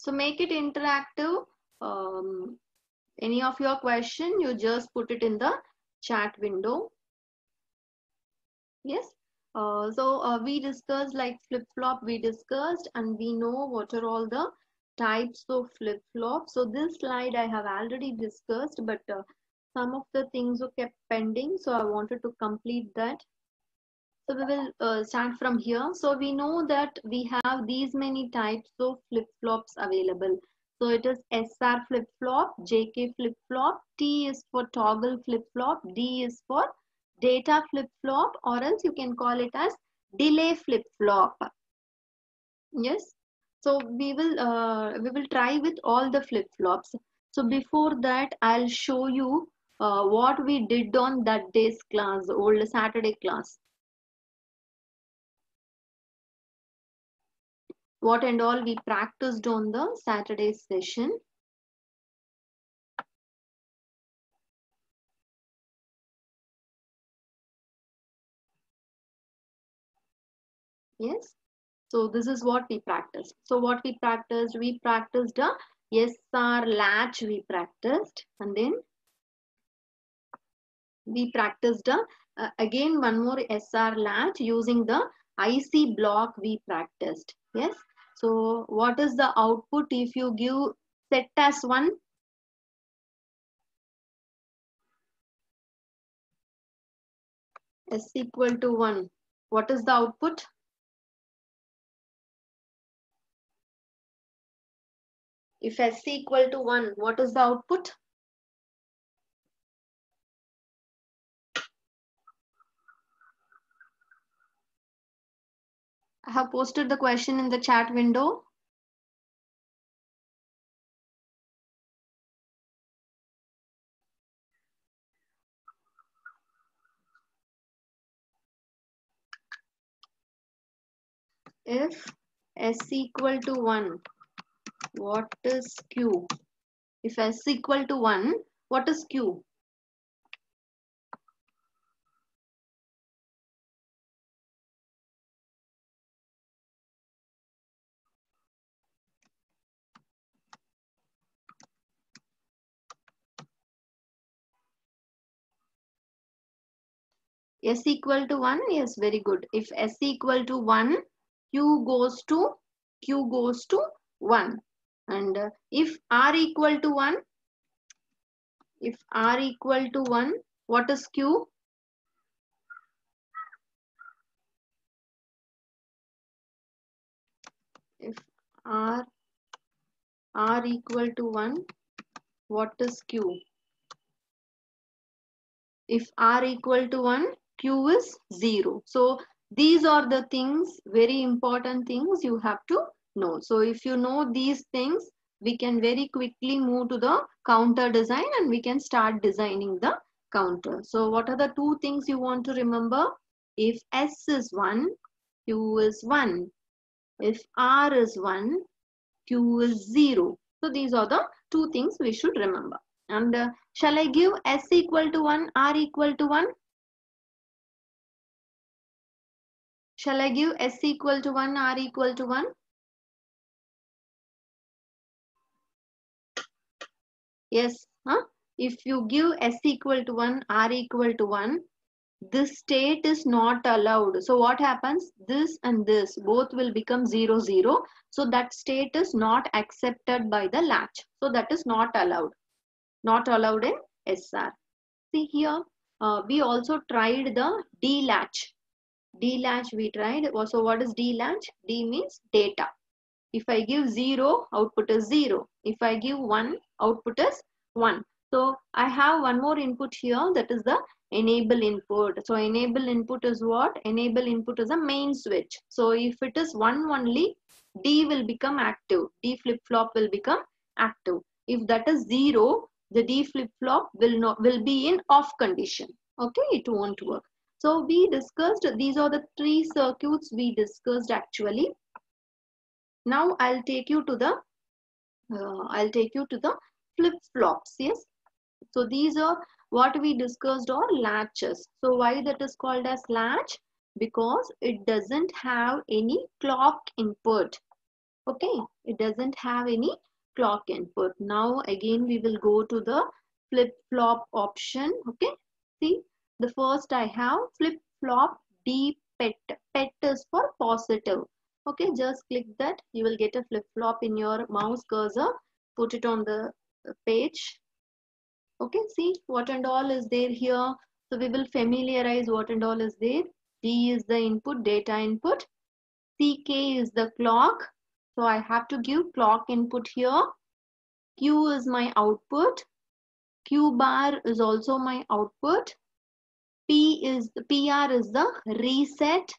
So make it interactive. Any of your question, you just put it in the chat window. Yes. We discussed like flip-flop we discussed, and we know what are all the types of flip-flop. So this slide I have already discussed, but some of the things were kept pending. So I wanted to complete that. So we will start from here. So we know that we have these many types of flip-flops available. So it is SR flip-flop, JK flip-flop, T is for toggle flip-flop, D is for data flip-flop, or else you can call it as delay flip-flop. Yes. So we will try with all the flip-flops. So before that, I'll show you what we did on that day's class, old Saturday class. What and all we practiced on the Saturday session. Yes. So this is what we practiced. So what we practiced a SR latch we practiced, and then we practiced again one more SR latch using the IC block we practiced. Yes. So what is the output if you give set as 1? S equal to 1. What is the output? If S equal to 1, what is the output? I have posted the question in the chat window. If S equal to 1, what is Q? If S equal to 1, what is Q? S equal to 1, yes, very good. If S equal to 1, Q goes to 1. And if R equal to 1, what is Q? If R equal to 1, what is Q? If R equal to 1, Q is 0. So these are the things, very important things you have to know. So if you know these things, we can very quickly move to the counter design and we can start designing the counter. So what are the two things you want to remember? If S is 1, Q is 1. If R is 1, Q is 0. So these are the two things we should remember. And shall I give S equal to 1, R equal to 1? Shall I give S equal to 1, R equal to 1? Yes. Huh? If you give S equal to 1, R equal to 1, this state is not allowed. So what happens? This and this both will become 0, 0. So that state is not accepted by the latch. So that is not allowed. Not allowed in SR. See here, we also tried the D latch. D latch we tried. So what is D latch? D means data. If I give 0, output is 0. If I give 1, output is 1. So I have one more input here, that is the enable input. So enable input is what? Enable input is a main switch. So if it is 1 only, D will become active. D flip-flop will become active. If that is 0, the D flip-flop will be in off condition. Okay, it won't work. So we discussed, these are the 3 circuits we discussed actually. Now I'll take you to the flip-flops. Yes. So these are what we discussed are latches. So why that is called as latch? Because it doesn't have any clock input. Okay, it doesn't have any clock input. Now again we will go to the flip-flop option. Okay, see, the first I have flip-flop D pet. Pet is for positive. Okay, just click that. You will get a flip-flop in your mouse cursor. Put it on the page. Okay, see what and all is there here. So we will familiarize what and all is there. D is the input, data input. CK is the clock. So I have to give clock input here. Q is my output. Q bar is also my output. PR is the reset.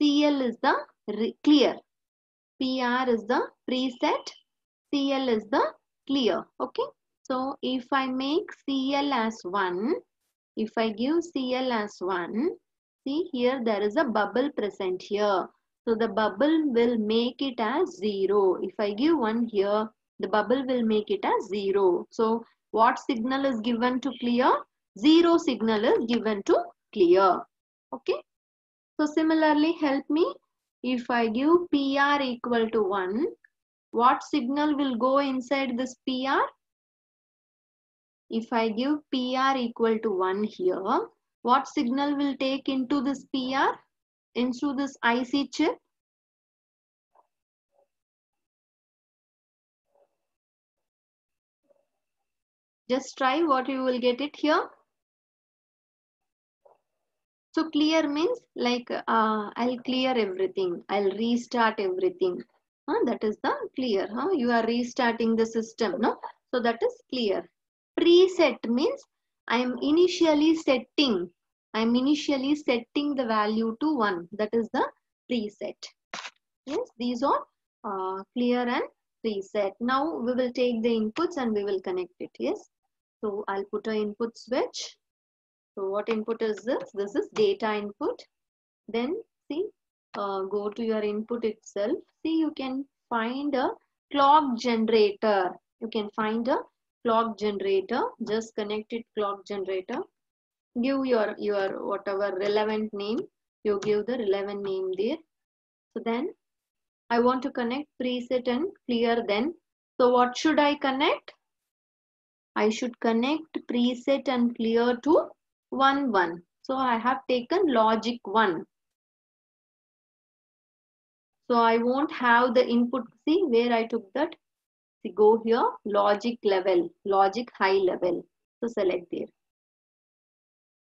CL is the clear. PR is the preset. CL is the clear. Okay. So if I make CL as 1, if I give CL as 1, see here there is a bubble present here. So the bubble will make it as 0. If I give 1 here, the bubble will make it as 0. So what signal is given to clear? 0 signal is given to clear. Okay. So similarly help me. If I give PR equal to 1, what signal will go inside this PR? If I give PR equal to 1 here, what signal will take into this PR, into this IC chip? Just try what you will get it here. So clear means like I'll clear everything. I'll restart everything. That is the clear. You are restarting the system. No? So that is clear. Preset means I am initially setting the value to 1. That is the preset. Yes, these are clear and preset. Now we will take the inputs and we will connect it. Yes. So I'll put an input switch. So what input is this? This is data input. Then see, go to your input itself. See, you can find a clock generator. You can find a clock generator. Just connect it clock generator. Give your whatever relevant name. You give the relevant name there. So then I want to connect preset and clear then. So what should I connect? I should connect preset and clear to 1, 1. So I have taken logic 1. So I won't have the input. See where I took that? See, go here, logic level, logic high level. So select there.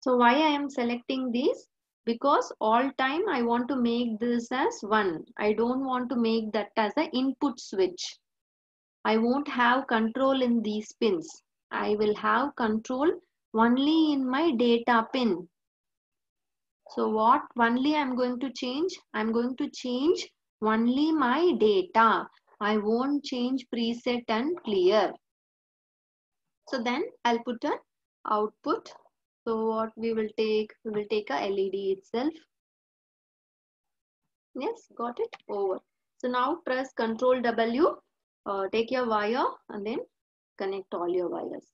So why I am selecting these? Because all time I want to make this as 1. I don't want to make that as an input switch. I won't have control in these pins. I will have control only in my data pin. So what only I'm going to change? I'm going to change only my data. I won't change preset and clear. So then I'll put an output. So what we will take a LED itself. Yes, got it over. So now press Ctrl W, take your wire and then connect all your wires.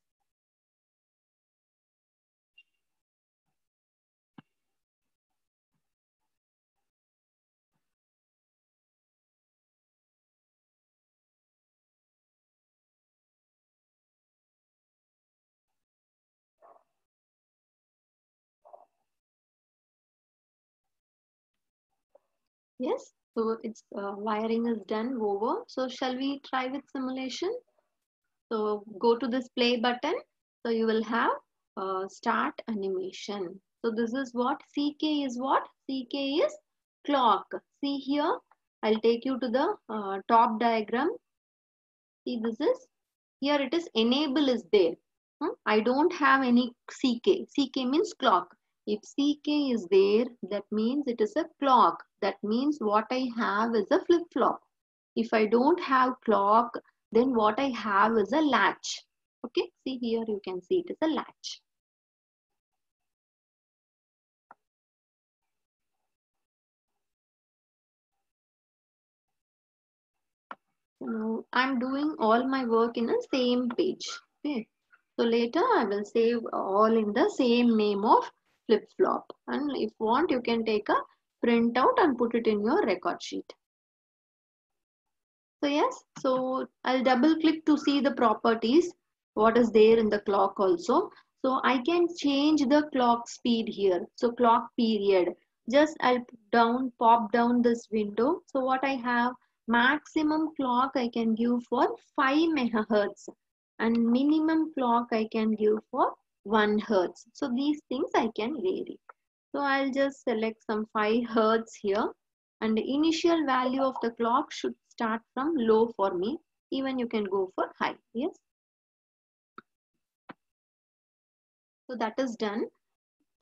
Yes, so its wiring is done over. So shall we try with simulation? So go to this play button. So you will have start animation. So this is what CK is what? CK is clock. See here, I'll take you to the top diagram. See this is, here it is enable is there. I don't have any CK. CK means clock. If CK is there, that means it is a clock. That means what I have is a flip-flop. If I don't have clock, then what I have is a latch. Okay, see here you can see it is a latch. So now I'm doing all my work in the same page. Okay, so later I will save all in the same name of flip-flop. And if want, you can take a printout and put it in your record sheet. So yes, so I'll double click to see the properties, what is there in the clock also. So I can change the clock speed here. So clock period, just I'll pop down this window. So what I have, maximum clock I can give for 5 megahertz and minimum clock I can give for 1 hertz. So these things I can vary. So I'll just select some 5 hertz here, and the initial value of the clock should start from low for me. Even you can go for high. Yes. So that is done.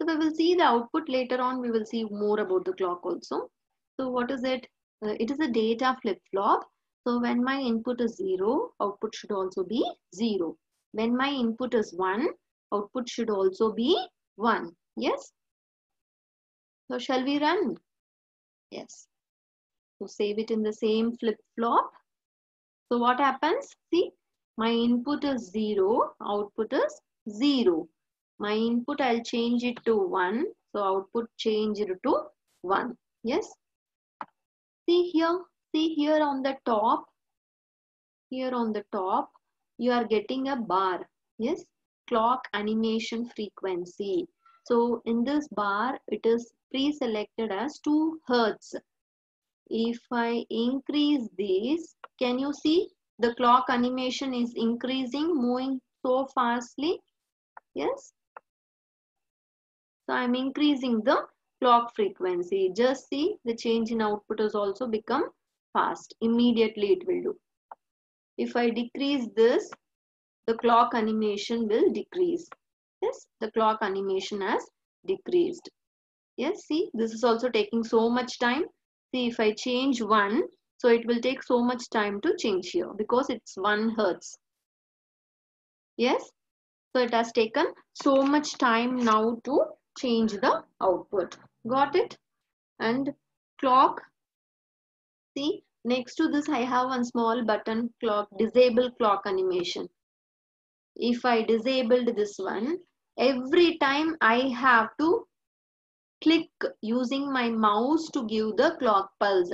So we will see the output later on. We will see more about the clock also. So what is it? It is a data flip-flop. So when my input is 0, output should also be 0. When my input is 1, output should also be 1. Yes. So shall we run? Yes. So save it in the same flip-flop. So what happens? See, my input is 0, output is 0. My input I'll change it to 1. So output changed to 1. Yes. See here on the top, you are getting a bar. Yes. Clock animation frequency. So in this bar, it is pre-selected as 2 Hertz. If I increase this, can you see the clock animation is increasing, moving so fastly? Yes. So I'm increasing the clock frequency. Just see the change in output has also become fast. Immediately it will do. If I decrease this, the clock animation will decrease. Yes, the clock animation has decreased. Yes, see, this is also taking so much time. See, if I change 1, so it will take so much time to change here because it's 1 hertz. Yes, so it has taken so much time now to change the output. Got it? And clock, see, next to this I have one small button, clock, disable clock animation. If I disabled this one, every time I have to click using my mouse to give the clock pulse.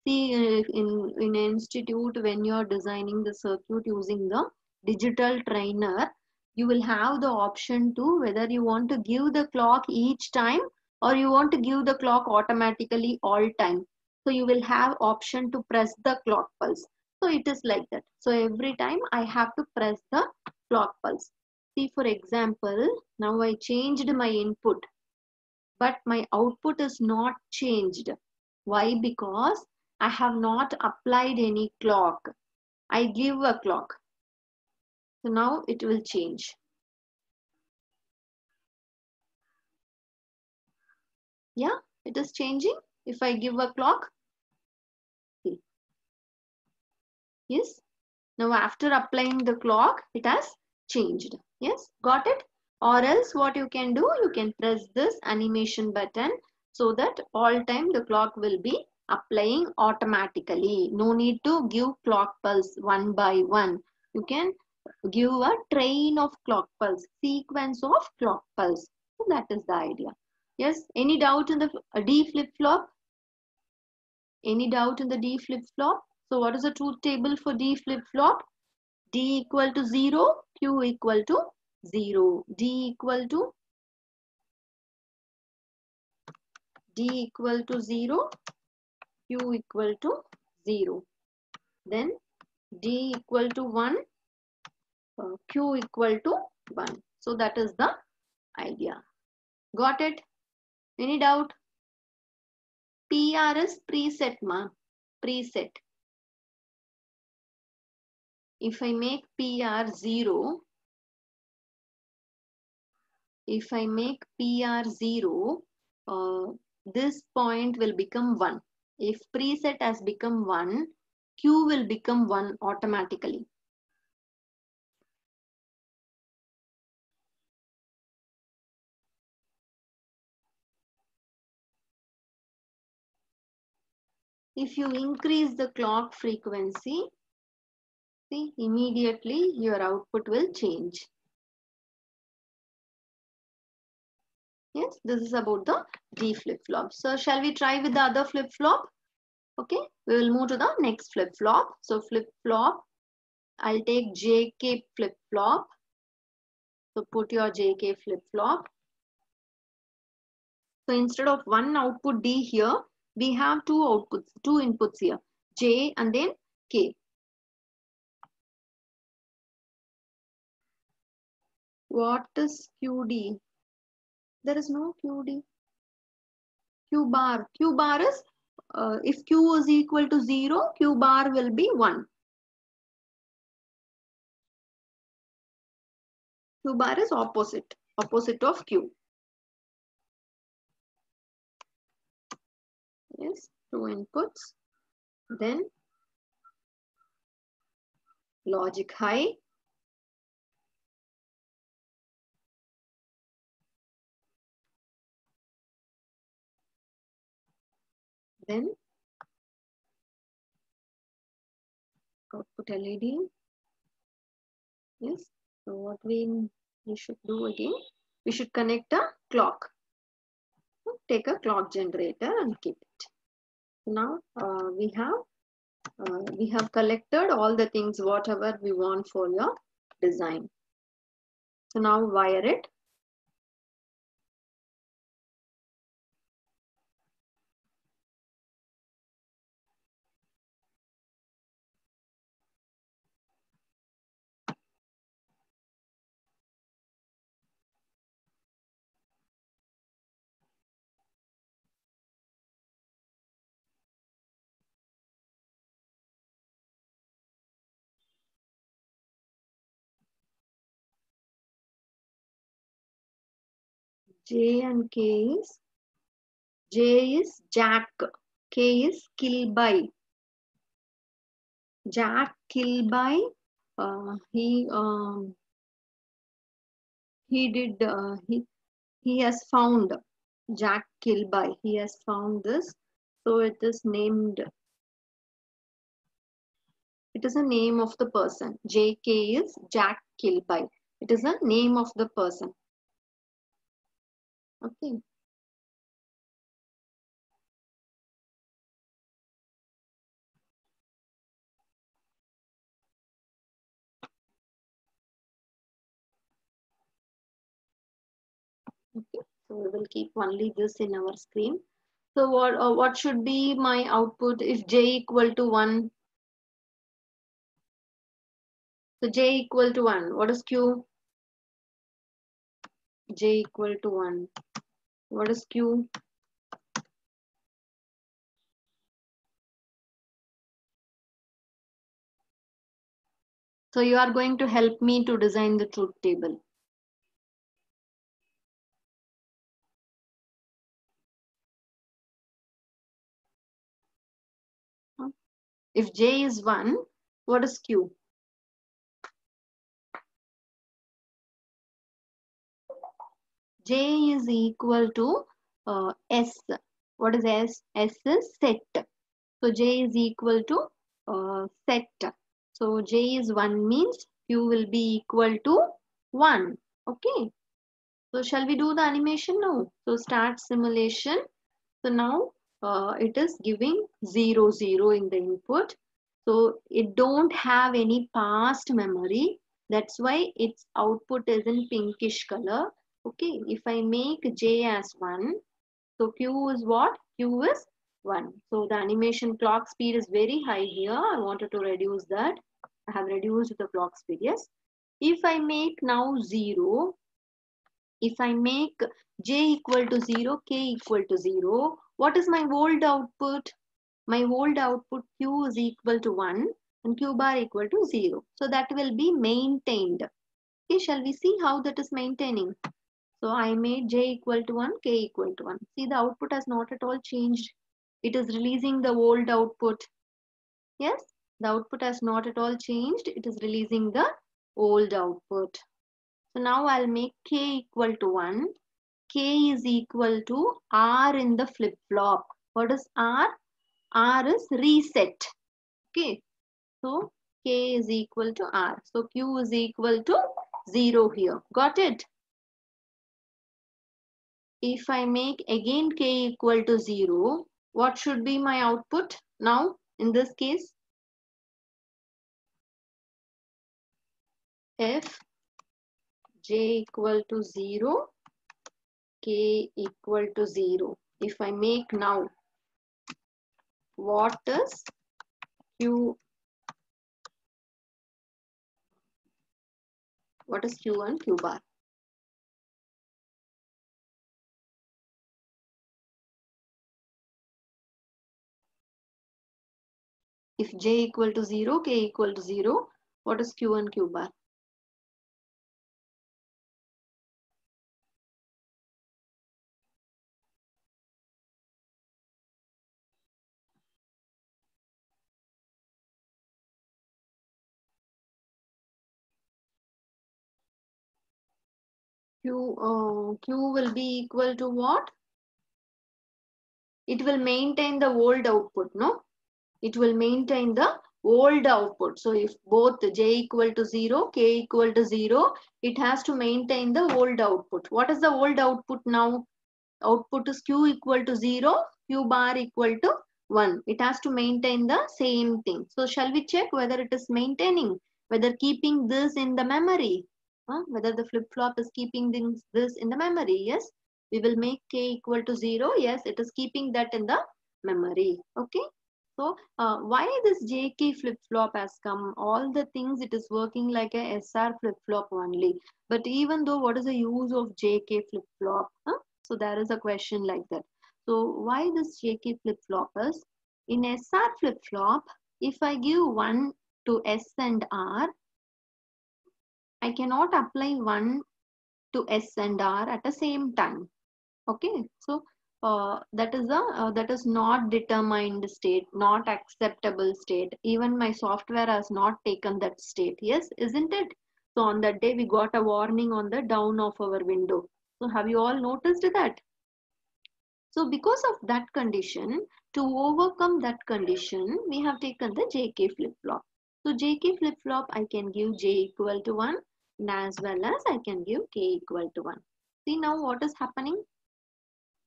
See, in institute, when you are designing the circuit using the digital trainer, you will have the option to whether you want to give the clock each time or you want to give the clock automatically all time. So you will have option to press the clock pulse. So it is like that. So every time I have to press the clock pulse. See, for example, now I changed my input, but my output is not changed. Why? Because I have not applied any clock. I give a clock. So now it will change. Yeah, it is changing. If I give a clock, see. Yes. Now after applying the clock, it has changed. Yes, got it? Or else what you can do, you can press this animation button so that all time the clock will be applying automatically. No need to give clock pulse one by one. You can give a train of clock pulse, sequence of clock pulse. So that is the idea. Yes, any doubt in the D flip-flop? Any doubt in the D flip-flop? So what is the truth table for D flip-flop? D equal to 0, Q equal to 0. D equal to 0, Q equal to 0. Then D equal to 1, Q equal to 1. So that is the idea. Got it? Any doubt? PR is preset, ma. Preset. If I make PR 0, if I make PR 0, this point will become 1. If preset has become 1, Q will become 1 automatically. If you increase the clock frequency, see, immediately your output will change. Yes, this is about the D flip-flop. So shall we try with the other flip-flop? Okay, we will move to the next flip-flop. So flip-flop, I'll take JK flip-flop. So put your JK flip-flop. So instead of one output D here, we have two outputs, two inputs here, J and then K. What is QD? There is no QD. Q bar. Q bar is, if Q is equal to 0, Q bar will be 1. Q bar is opposite of Q. Yes, two inputs. Then logic high. Then output LED. Yes. So what we should do again? We should connect a clock. Take a clock generator and keep it. Now we have collected all the things whatever we want for your design. So now wire it. J and K is, J is Jack, K is Kilby. Jack Kilby, he did he has found Jack Kilby. He has found this, so it is named. It is a name of the person. JK is Jack Kilby. It is a name of the person. Okay. Okay. So we will keep only this in our screen. So what should be my output if J equal to 1? So J equal to 1. What is Q? J equal to 1. What is Q? So you are going to help me to design the truth table. If J is 1, what is Q? J is equal to S. What is S? S is set. So J is equal to set. So J is 1 means Q will be equal to 1. Okay. So shall we do the animation now? So start simulation. So now it is giving 0, 0 in the input. So it don't have any past memory. That's why its output is in pinkish color. Okay, if I make J as 1, so Q is what? Q is 1. So the animation clock speed is very high here. I wanted to reduce that. I have reduced the clock speed, yes. If I make now 0, if I make J equal to 0, K equal to 0, what is my old output? My old output Q is equal to 1 and Q bar equal to 0. So that will be maintained. Okay, shall we see how that is maintaining? So I made J equal to 1, K equal to 1. See, the output has not at all changed. It is releasing the old output. Yes, the output has not at all changed. It is releasing the old output. So now I'll make K equal to 1. K is equal to R in the flip-flop. What is R? R is reset. Okay. So K is equal to R. So Q is equal to 0 here. Got it? If I make again K equal to 0, what should be my output? Now, in this case, if j equal to 0, k equal to 0. If I make now, what is q? What is q and q bar? If j equal to 0, k equal to 0, what is q and q bar? Q will be equal to what? It will maintain the old output, no? It will maintain the old output. So if both j equal to 0, k equal to 0, it has to maintain the old output. What is the old output now? Output is q equal to 0, q bar equal to 1. It has to maintain the same thing. So shall we check whether it is maintaining, whether keeping this in the memory, whether the flip-flop is keeping this in the memory? Yes, we will make k equal to 0. Yes, it is keeping that in the memory. Okay. So why this JK flip-flop has come? All the things it is working like a SR flip-flop only. But even though, what is the use of JK flip-flop? So there is a question like that. So why this JK flip-flop is? In SR flip-flop, if I give 1 to S and R, I cannot apply 1 to S and R at the same time. Okay, so that is not determined state, not acceptable state. Even my software has not taken that state. Yes, isn't it? So on that day we got a warning on the down of our window. So have you all noticed that? So because of that condition, to overcome that condition, we have taken the JK flip-flop. So JK flip-flop, I can give J equal to 1 and as well as I can give K equal to 1. See now what is happening?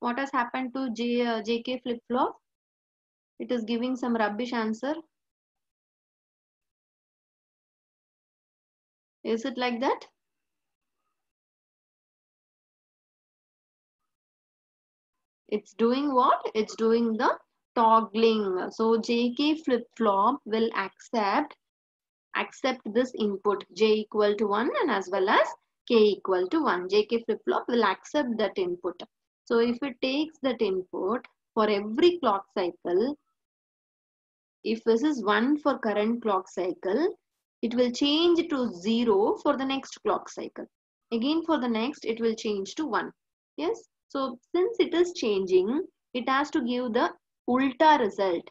What has happened to JK flip-flop? It is giving some rubbish answer. Is it like that? It's doing what? It's doing the toggling. So JK flip-flop will accept this input j equal to 1 and as well as k equal to 1. JK flip-flop will accept that input. So if it takes that input for every clock cycle, if this is 1 for current clock cycle, it will change to 0 for the next clock cycle. Again for the next, it will change to 1. Yes. So since it is changing, it has to give the ulta result.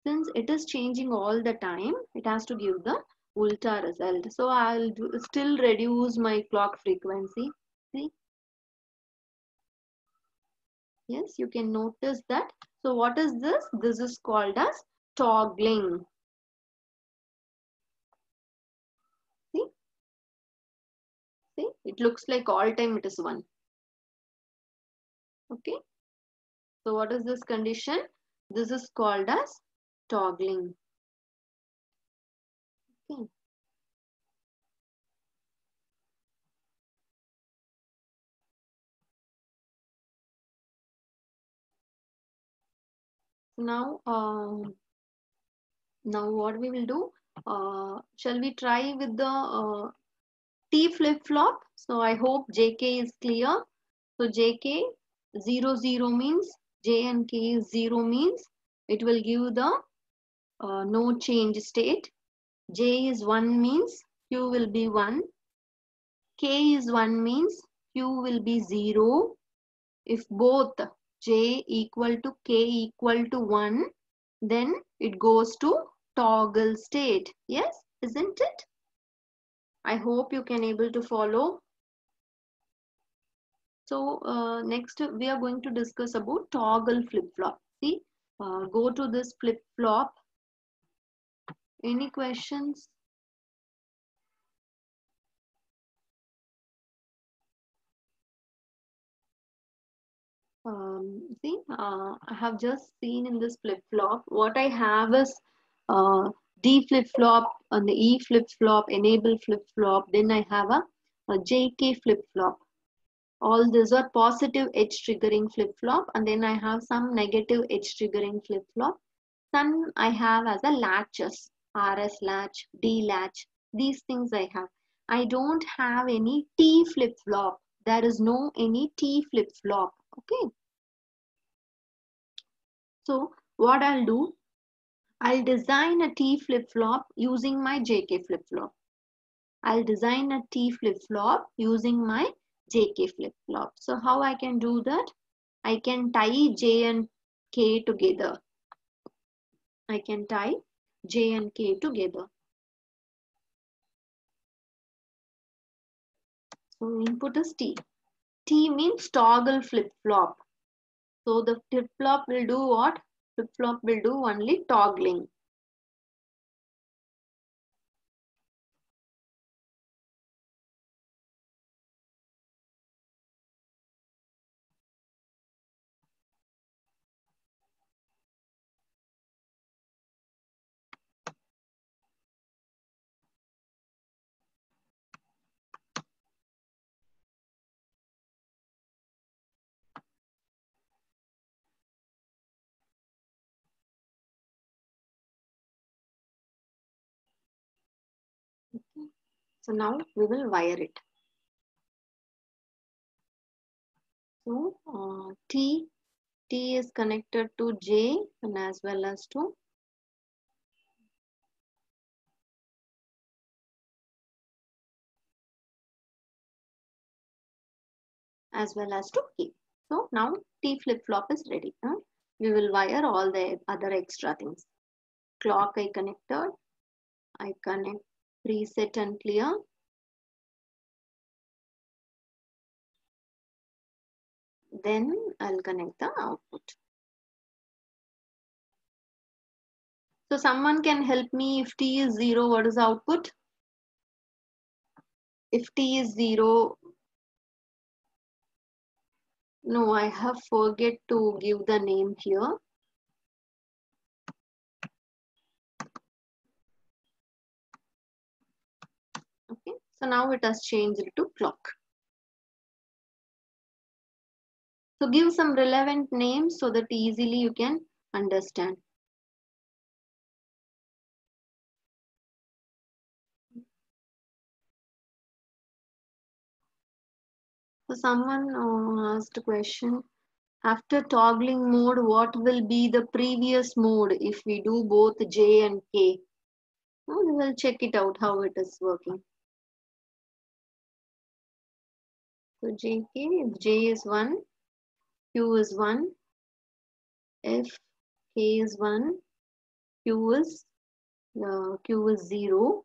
Since it is changing all the time, it has to give the ulta result. So I'll still reduce my clock frequency. See? Yes, you can notice that. So what is this? This is called as toggling. See? See? It looks like all time it is 1. Okay. So what is this condition? This is called as toggling. Okay. Now, now what we will do? Shall we try with the T flip-flop? So I hope JK is clear. So JK 0 0 means J and K is 0 means it will give the no change state. J is 1 means Q will be 1. K is 1 means Q will be 0. If both J equal to K equal to 1, then it goes to toggle state. Yes, isn't it? I hope you can able to follow. So next we are going to discuss about toggle flip-flop. See, go to this flip-flop. Any questions? See, I have just seen in this flip-flop, what I have is D flip-flop and the E flip-flop, enable flip-flop, then I have a JK flip-flop. All these are positive edge triggering flip-flop, and then I have some negative edge triggering flip-flop. Some I have as a latches, RS latch, D latch, these things I have. I don't have any T flip-flop. There is no any T flip-flop. Okay. So what I'll do, I'll design a T flip-flop using my JK flip-flop. I'll design a T flip-flop using my JK flip-flop. So how I can do that? I can tie J and K together. I can tie J and K together. So input is T. T means toggle flip-flop. So the flip-flop will do what? Flip-flop will do only toggling. Okay. So now we will wire it. So T is connected to J and as well as to K. So now T flip-flop is ready. We will wire all the other extra things. Clock I connected. I connect preset and clear. Then I'll connect the output. So someone can help me, if T is 0, what is the output? If T is 0, no, I have forget to give the name here. Okay, so now it has changed to clock. So give some relevant names so that easily you can understand. So someone asked a question. After toggling mode, what will be the previous mode if we do both J and K? We will check it out how it is working. So JK, if J is 1, Q is 1, if K is 1, Q is 0.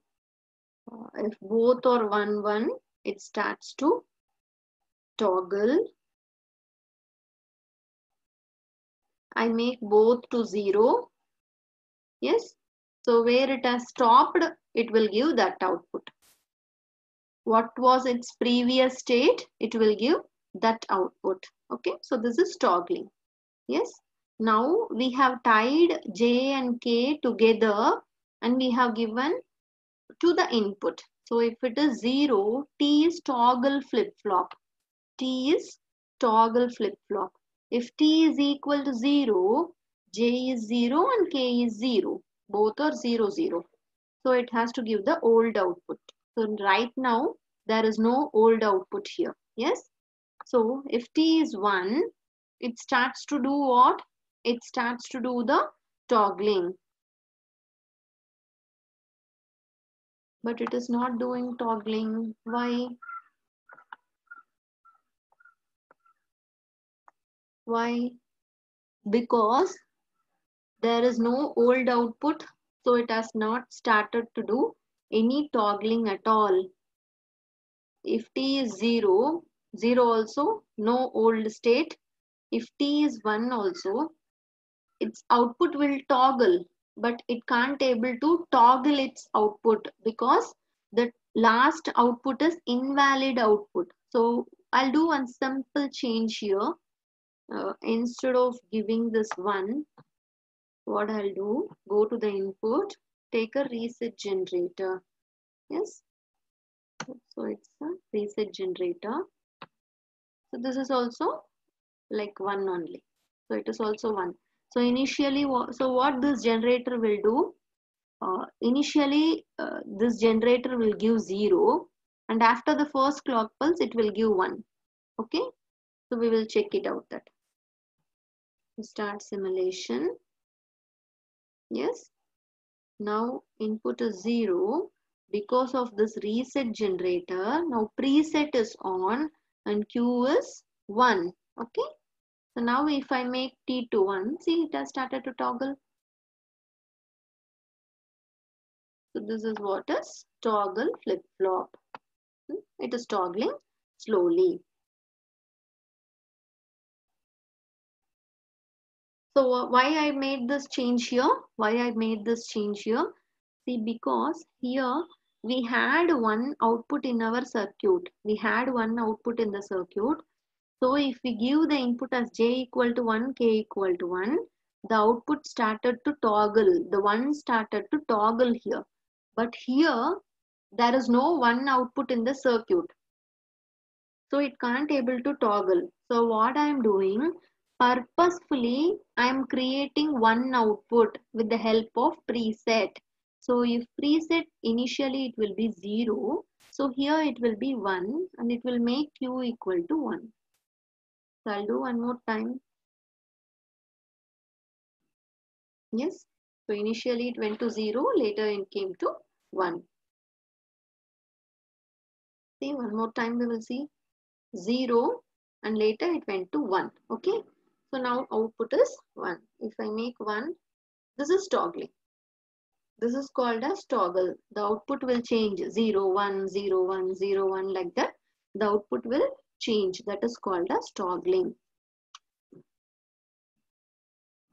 If both are 1, 1, it starts to toggle. I make both to 0. Yes. So where it has stopped, it will give that output. What was its previous state? It will give that output. Okay. So this is toggling. Yes. Now we have tied J and K together and we have given to the input. So if it is 0, T is toggle flip-flop. T is toggle flip-flop. If T is equal to 0, J is 0 and K is 0. Both are 0, 0. So it has to give the old output. So right now, there is no old output here. Yes. So if T is 1, it starts to do what? It starts to do the toggling. But it is not doing toggling. Why? Why? Because there is no old output, so it has not started to do any toggling at all. If T is 0, 0 also, no old state. If T is 1 also, its output will toggle, but it can't able to toggle its output because the last output is invalid output. So I'll do one simple change here. instead of giving this 1, what I'll do, go to the input, take a reset generator. Yes, so it's a reset generator. So this is also like 1 only. So it is also 1. So initially, so what this generator will do, initially this generator will give 0, and after the first clock pulse it will give 1. Okay, so we will check it out. That start simulation. Yes, now input is 0 because of this reset generator. Now preset is on and Q is 1. Okay, so now if I make T to 1, see it has started to toggle. So this is what is toggle flip-flop. It is toggling slowly. So why I made this change here? Why I made this change here? See, because here we had one output in our circuit. We had one output in the circuit. So if we give the input as j equal to 1, k equal to 1, the output started to toggle. The 1 started to toggle here. But here, there is no one output in the circuit. So it can't able to toggle. So what I am doing, purposefully, I am creating one output with the help of preset. So if preset initially it will be 0. So here it will be 1 and it will make Q equal to 1. So I'll do one more time. Yes. So initially it went to 0, later it came to 1. See, one more time we will see 0 and later it went to 1. Okay. So now output is 1. If I make 1, this is toggling. This is called as toggle. The output will change 0, 1, 0, 1, 0, 1 like that. The output will change. That is called as toggling.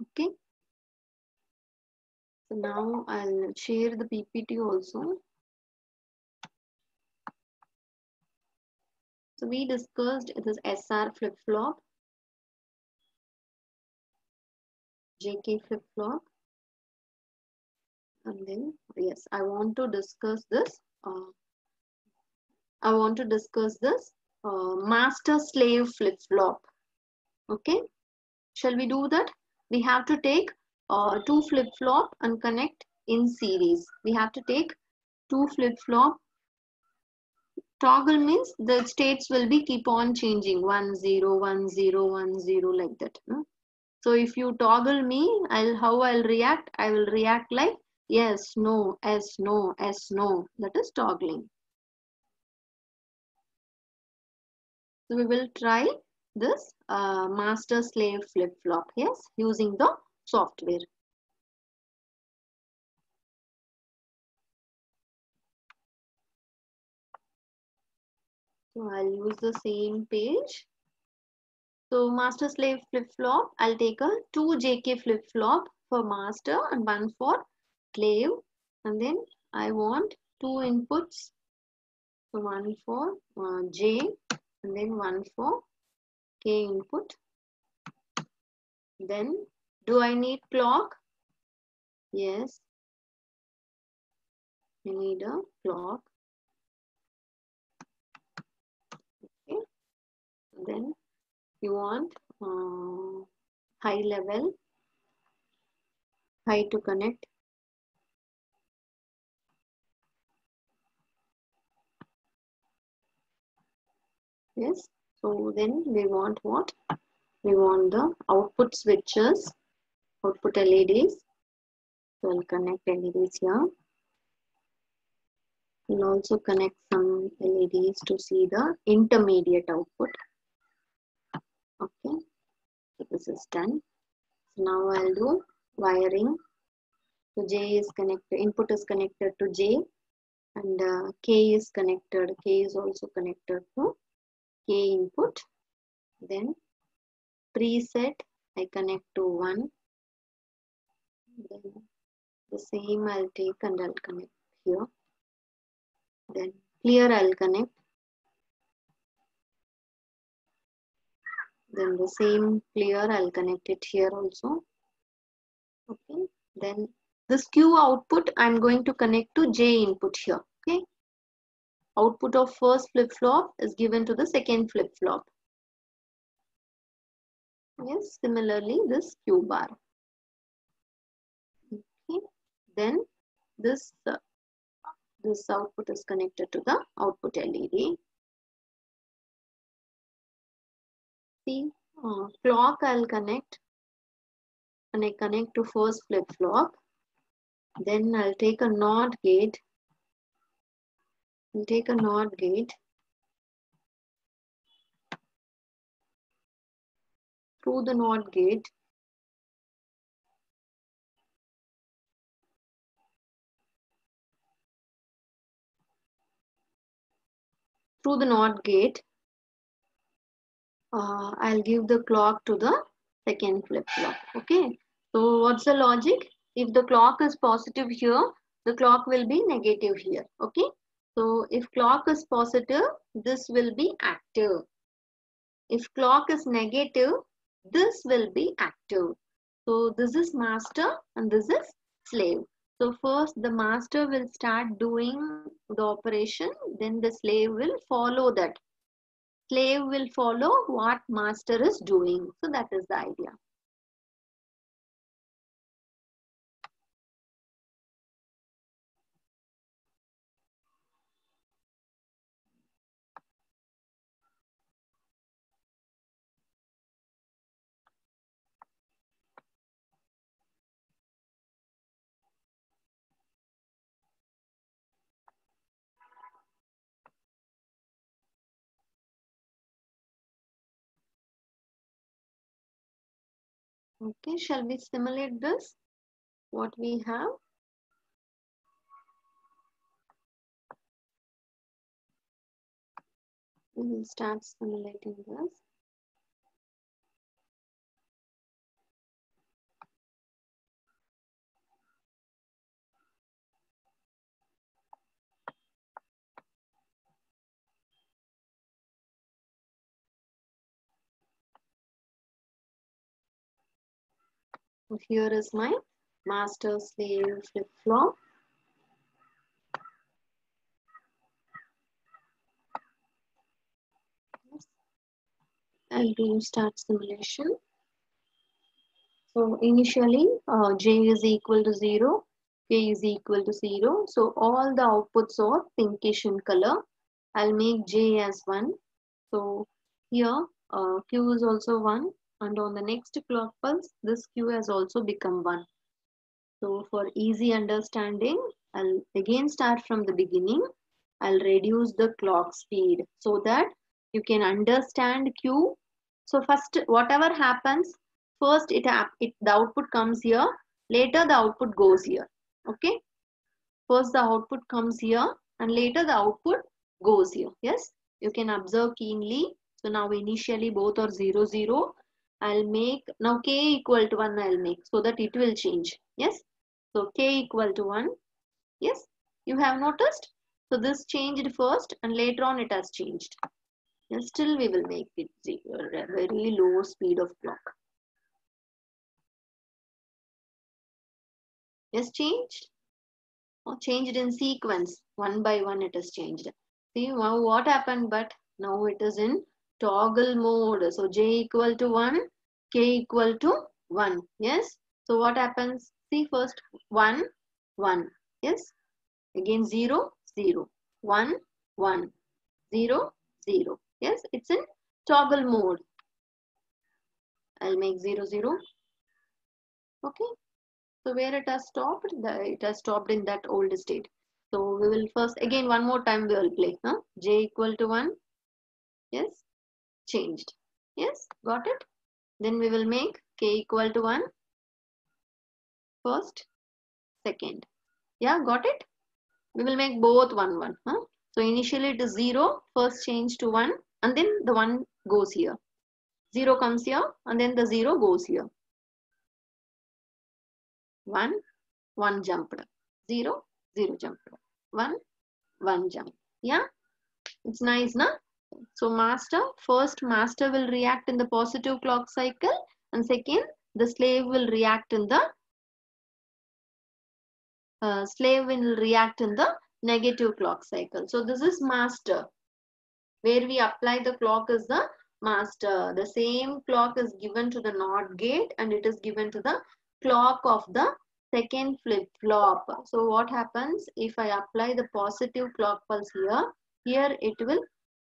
Okay. So now I'll share the PPT also. So we discussed this SR flip-flop, JK flip-flop, and then yes, I want to discuss this. Master-slave flip-flop. Okay, shall we do that? We have to take 2 flip-flop and connect in series. We have to take 2 flip-flop. Toggle means the states will be keep on changing 1 0 1 0 1 0 like that. So if you toggle me, how I'll react? I will react like yes, no, yes, no, yes, no. That is toggling. So we will try this master-slave flip-flop. Yes, using the software. So I'll use the same page. So master-slave flip-flop, I'll take a 2 JK flip-flop for master and 1 for slave. And then I want 2 inputs. So 1 for J and then 1 for K input. Then do I need clock? Yes. I need a clock. Okay. Then you want high level, high to connect. Yes. So then we want what? We want the output switches, output LEDs. So I'll connect LEDs here. We'll also connect some LEDs to see the intermediate output. Okay. So this is done. So now I'll do wiring. So J is connected, input is connected to J and K is connected. K is also connected to K input. Then preset I connect to 1. Then the same I'll take and I'll connect here. Then clear I'll connect. Then the same clear, I'll connect it here also. Okay. Then this Q output, I'm going to connect to J input here. Okay. Output of first flip-flop is given to the second flip-flop. Yes, similarly this Q bar. Okay. Then this this output is connected to the output LED. See, clock I'll connect and I connect to first flip-flop. Then I'll take a NOT gate. I'll take a NOT gate through the NOT gate. Through the NOT gate, I'll give the clock to the second flip-flop. Okay. So what's the logic? If the clock is positive here, the clock will be negative here. Okay. So if clock is positive, this will be active. If clock is negative, this will be active. So this is master and this is slave. So first the master will start doing the operation, then the slave will follow that. Slave will follow what master is doing. So that is the idea. Okay, shall we simulate this? What we have? We will start simulating this. So here is my master slave flip-flop. I'll do start simulation. So initially J is equal to 0, K is equal to 0. So all the outputs are pinkish in color. I'll make J as 1. So here Q is also 1, and on the next clock pulse this Q has also become 1. So for easy understanding, I'll again start from the beginning. I'll reduce the clock speed so that you can understand Q. So first, whatever happens, first the output comes here, later the output goes here. Okay. First the output comes here and later the output goes here. Yes. You can observe keenly. So now initially both are 0, 0. I'll make now K equal to 1 I'll make so that it will change. Yes. So K equal to 1. Yes. You have noticed? So this changed first and later on it has changed. And still we will make it 0, a very low speed of clock. Yes, changed? Or changed in sequence. One by one it has changed. See now what happened, but now it is in toggle mode. So J equal to 1, K equal to 1. Yes. So what happens? See first 1, 1. Yes. Again 0, 0. 1, 1. 0, 0. Yes, it's in toggle mode. I'll make 0, 0. Okay. So where it has stopped? It has stopped in that old state. So we will first, again one more time we will play. Huh? J equal to 1. Yes. Changed. Yes. Got it? Then we will make K equal to 1. First. Second. Yeah. Got it? We will make both 1, 1. Huh? So initially it is 0. First change to 1. And then the 1 goes here. 0 comes here. And then the 0 goes here. 1, 1 jumped. 0, 0 jumped. 1, 1 jump. Yeah, it's nice, na? So master will react in the positive clock cycle, and second, the slave will react in the negative clock cycle. So this is master. Where we apply the clock is the master. The same clock is given to the NOT gate and it is given to the clock of the second flip-flop. So what happens if I apply the positive clock pulse here? Here it will,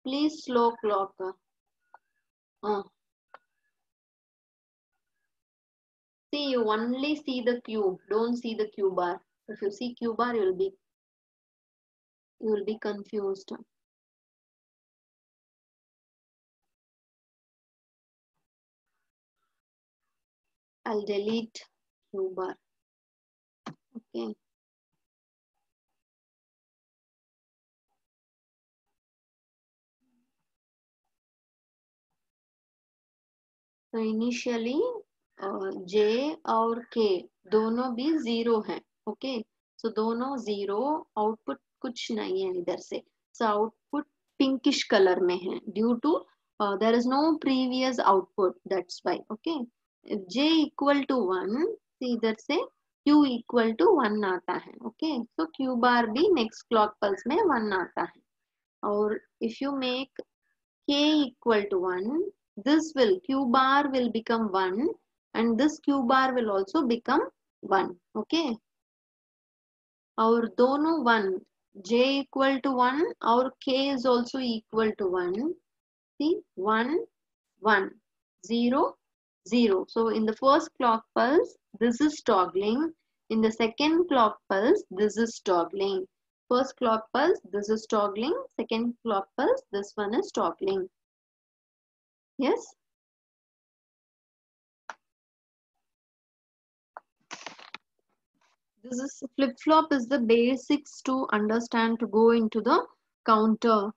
please slow clock. See, you only see the cube, don't see the Q bar. If you see Q bar, you will be confused. I'll delete Q bar. Okay. So initially J और K दोनों भी 0 हैं. Okay. So दोनों 0, output कुछ नहीं है इधर से. So output pinkish color में है due to there is no previous output. That's why. Okay. If J equal to 1, see इधर से Q equal to 1 आता है. Okay. So Q bar भी next clock pulse में 1 आता है. और if you make K equal to 1, this will Q bar will become 1 and this Q bar will also become 1. Okay. और दोनों 1, J equal to 1 और K is also equal to 1. See 1 1 0 0. So in the first clock pulse this is toggling. In the second clock pulse this is toggling. First clock pulse this is toggling. Second clock pulse this one is toggling. Yes. This is flip-flop is the basics to understand to go into the counter.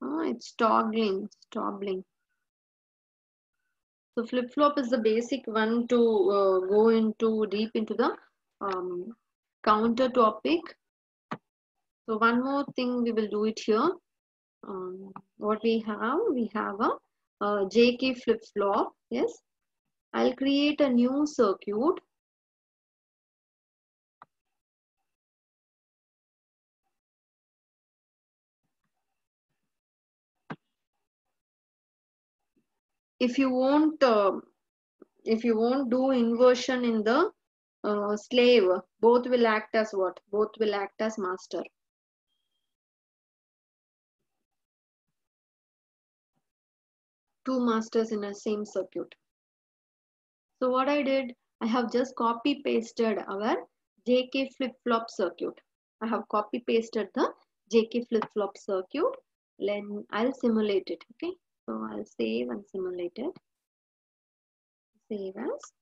It's toggling. So flip-flop is the basic one to go into deep into the counter topic. So one more thing we will do it here. What we have a JK flip-flop. Yes, I'll create a new circuit. If you won't do inversion in the slave, both will act as what? Both will act as master. Two masters in a same circuit. So what I did, I have just copy pasted our JK flip-flop circuit. I have copy pasted the JK flip-flop circuit. Then I'll simulate it. Okay. So I'll save and simulate it. Save as.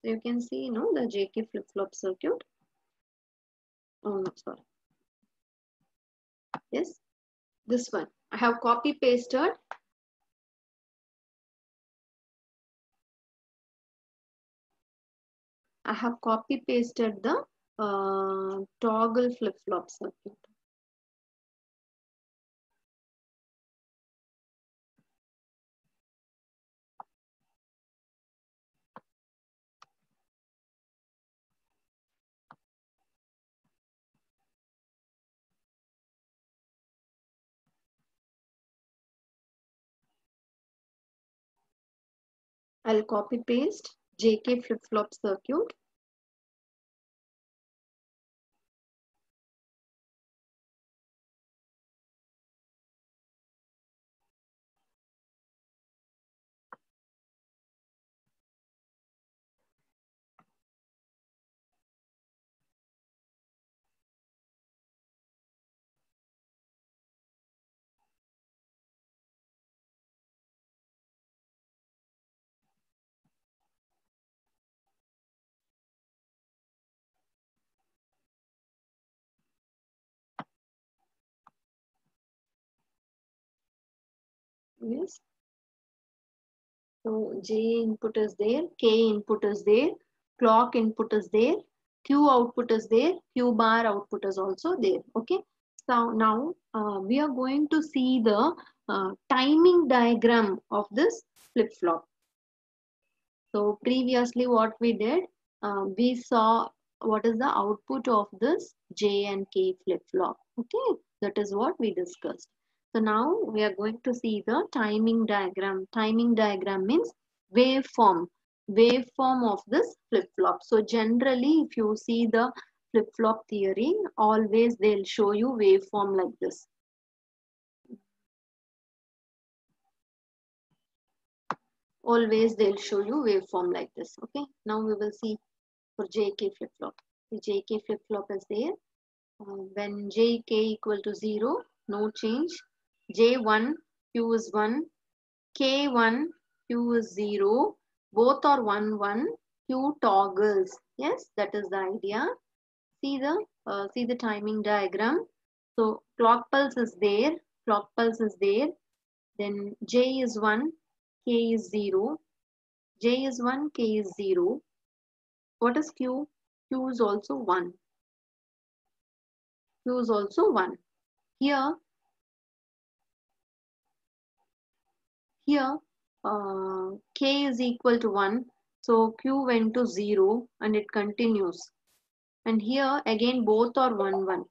So you can see, the JK flip-flop circuit. Oh no, sorry. Yes, this one. I have copy pasted. I have copy pasted the toggle flip-flop circuit. I'll copy paste JK flip-flop circuit. Yes. So J input is there, K input is there, clock input is there, Q output is there, Q bar output is also there. Okay. So now we are going to see the timing diagram of this flip-flop. So previously what we did, we saw what is the output of this J and K flip-flop. Okay, that is what we discussed. So now we are going to see the timing diagram. Timing diagram means waveform, waveform of this flip-flop. So generally if you see the flip-flop theory, always they'll show you waveform like this. Always they'll show you waveform like this. Okay, now we will see for JK flip-flop. The JK flip-flop is there. When JK equal to 0, no change. J1, Q is 1. K1, Q is 0. Both are 1, 1. Q toggles. Yes, that is the idea. See the timing diagram. So clock pulse is there. Clock pulse is there. Then J is 1. K is 0. J is 1. K is 0. What is Q? Q is also 1. Q is also 1. Here, K is equal to 1. So Q went to 0 and it continues. And here again both are 1, 1.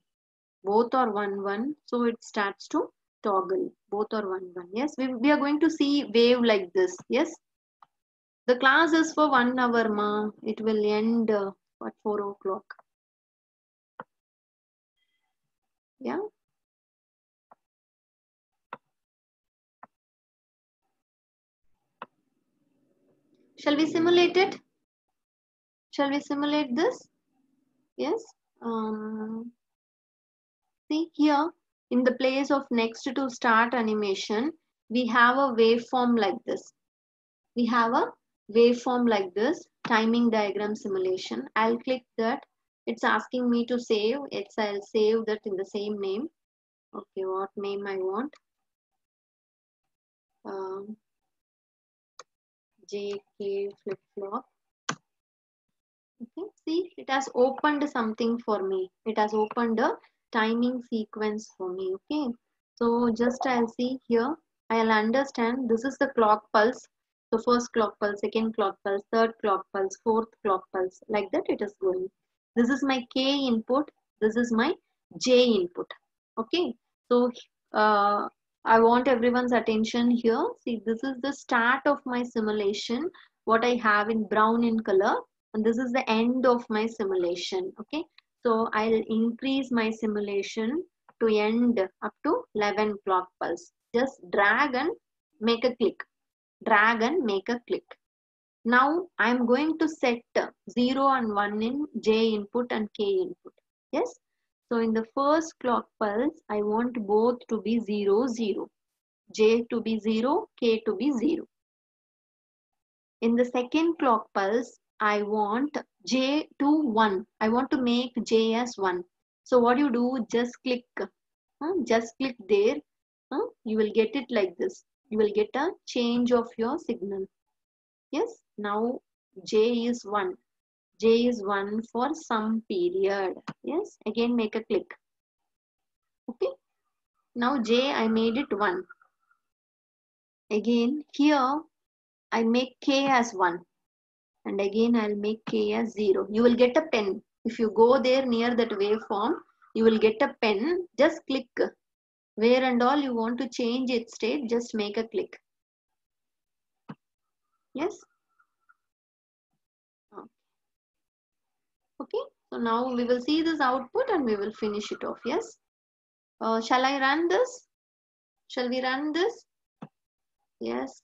Both are 1, 1. So it starts to toggle. Both are 1, 1. Yes, we are going to see wave like this. Yes. The class is for 1 hour, ma. It will end at 4 o'clock. Yeah. Shall we simulate it? Shall we simulate this? Yes. See here, in the place of next to start animation, we have a waveform like this. We have a waveform like this, timing diagram simulation. I'll click that. It's asking me to save. I'll save that in the same name. Okay, what name I want? JK flip-flop. Okay, see, it has opened something for me. It has opened a timing sequence for me. Okay, so just I'll see here. I'll understand this is the clock pulse. So first clock pulse, second clock pulse, third clock pulse, fourth clock pulse. Like that it is going. This is my K input. This is my J input. Okay, so I want everyone's attention here. See, this is the start of my simulation. What I have in brown in color, and this is the end of my simulation. Okay, so I'll increase my simulation to end up to 11 clock pulse. Just drag and make a click. Drag and make a click. Now I'm going to set 0 and 1 in J input and K input. Yes. So in the first clock pulse, I want both to be 0, 0. J to be 0, K to be 0. In the second clock pulse, I want J to 1. I want to make J as 1. So what you do, just click there. You will get it like this. You will get a change of your signal. Yes, now J is 1. J is 1 for some period. Yes, again make a click. Okay, now J I made it 1. Again here I make K as 1. And again I'll make K as 0. You will get a pen. If you go there near that waveform, you will get a pen. Just click where and all you want to change its state. Just make a click. Yes. Okay. So now we will see this output and we will finish it off. Yes. Shall I run this? Shall we run this? Yes.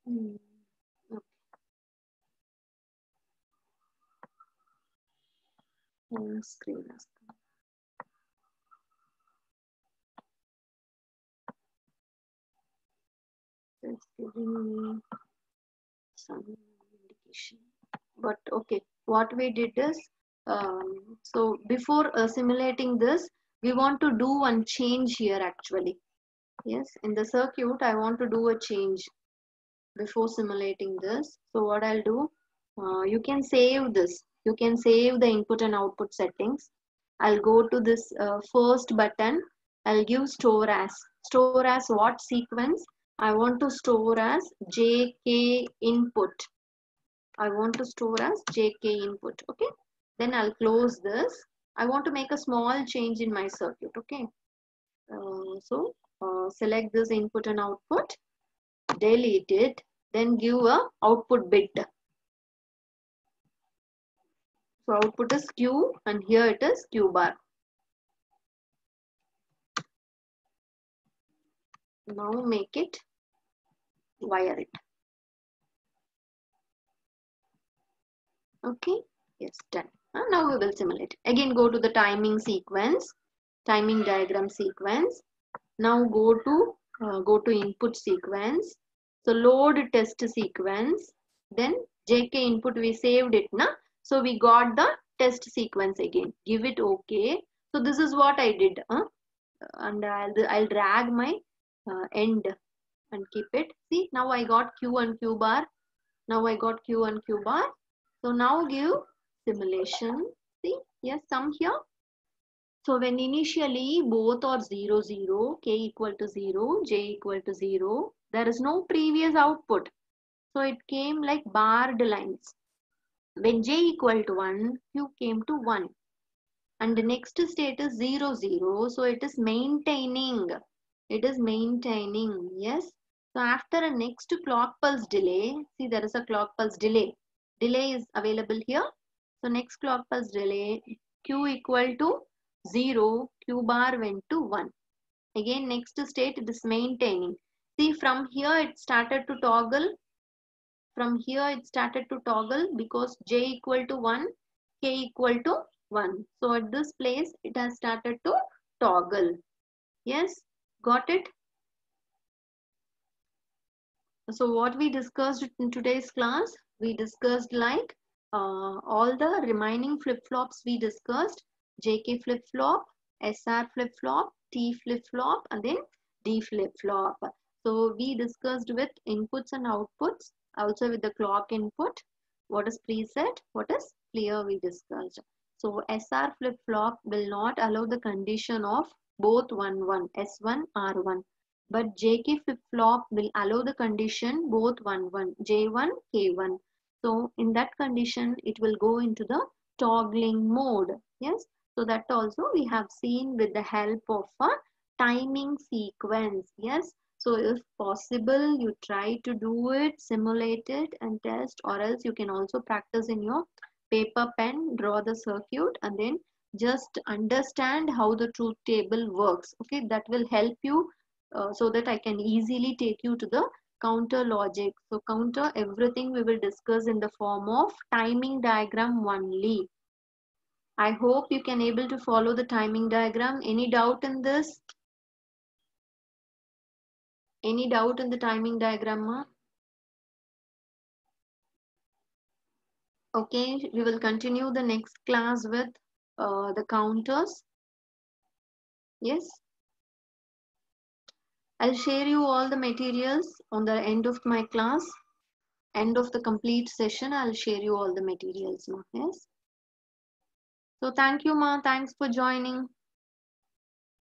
Okay. Screen. It's giving me some indication. But okay, what we did is, so before simulating this, we want to do one change here actually. Yes, in the circuit, I want to do a change before simulating this. So what I'll do, you can save this. You can save the input and output settings. I'll go to this first button. I'll give store as. Store as what sequence? I want to store as JK input. I want to store as JK input. Okay. Then I'll close this. I want to make a small change in my circuit. Okay. Select this input and output, delete it, then give a output bit. So output is Q and here it is Q bar. Now make it, wire it. Okay, yes, done. Now we will simulate. Again go to the timing sequence, timing diagram sequence. Now go to input sequence. So load test sequence. Then JK input we saved it, na? So we got the test sequence again. Give it OK. So this is what I did. And I'll drag my end and keep it. See, now I got Q and Q bar. Now I got Q and Q bar. So now give simulation. See, yes, sum here. So when initially both are 0, 0, k equal to 0, j equal to 0, there is no previous output. So it came like barred lines. When j equal to 1, q came to 1. And the next state is 0, 0. So it is maintaining. It is maintaining. Yes. So after a next clock pulse delay, see there is a clock pulse delay. Delay is available here. So next clock pulse delay, q equal to 0, q bar went to 1. Again next state it is maintaining. See from here it started to toggle. From here it started to toggle because j equal to 1, k equal to 1. So at this place it has started to toggle. Yes, got it? So what we discussed in today's class, we discussed like all the remaining flip-flops we discussed, JK flip-flop, SR flip-flop, T flip-flop, and then D flip-flop. So we discussed with inputs and outputs, also with the clock input, what is preset, what is clear we discussed. So SR flip-flop will not allow the condition of both 1, 1, S1, R1. But JK flip-flop will allow the condition both 1, 1, J1, K1. So in that condition, it will go into the toggling mode. Yes. So that also we have seen with the help of a timing sequence. Yes. So if possible, you try to do it, simulate it and test, or else you can also practice in your paper pen, draw the circuit and then just understand how the truth table works. Okay. That will help you so that I can easily take you to the counter logic. So counter everything we will discuss in the form of timing diagram only. I hope you can able to follow the timing diagram. Any doubt in this? Any doubt in the timing diagram, ma? Okay, we will continue the next class with the counters. Yes. I'll share you all the materials on the end of my class. End of the complete session, I'll share you all the materials, ma. Yes. So thank you, ma. Thanks for joining.